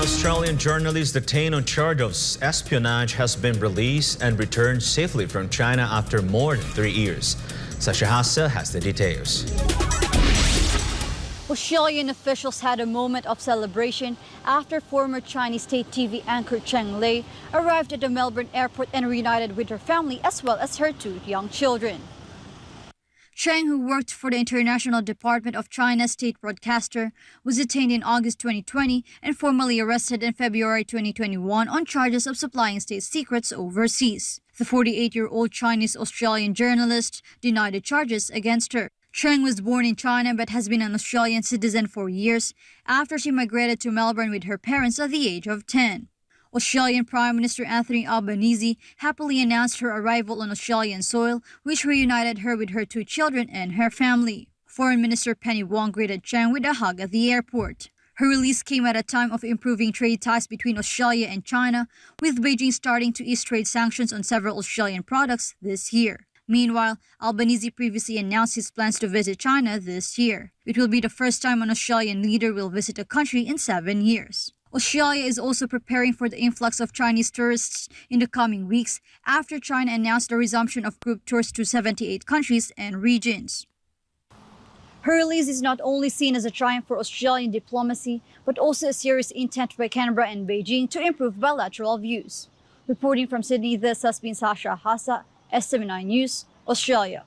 Australian journalist detained on charge of espionage has been released and returned safely from China after more than 3 years. Sazha Jasa has the details. Australian officials had a moment of celebration after former Chinese state TV anchor Cheng Lei arrived at the Melbourne airport and reunited with her family as well as her 2 young children. Cheng, who worked for the International Department of China's state broadcaster, was detained in August 2020 and formally arrested in February 2021 on charges of supplying state secrets overseas. The 48-year-old Chinese-Australian journalist denied the charges against her. Cheng was born in China but has been an Australian citizen for years after she migrated to Melbourne with her parents at the age of 10. Australian Prime Minister Anthony Albanese happily announced her arrival on Australian soil, which reunited her with her 2 children and her family. Foreign Minister Penny Wong greeted Cheng with a hug at the airport. Her release came at a time of improving trade ties between Australia and China, with Beijing starting to ease trade sanctions on several Australian products this year. Meanwhile, Albanese previously announced his plans to visit China this year. It will be the first time an Australian leader will visit a country in 7 years. Australia is also preparing for the influx of Chinese tourists in the coming weeks after China announced the resumption of group tours to 78 countries and regions. Her release is not only seen as a triumph for Australian diplomacy, but also a serious intent by Canberra and Beijing to improve bilateral views. Reporting from Sydney, this has been Sazha Jasa, SMNI News, Australia.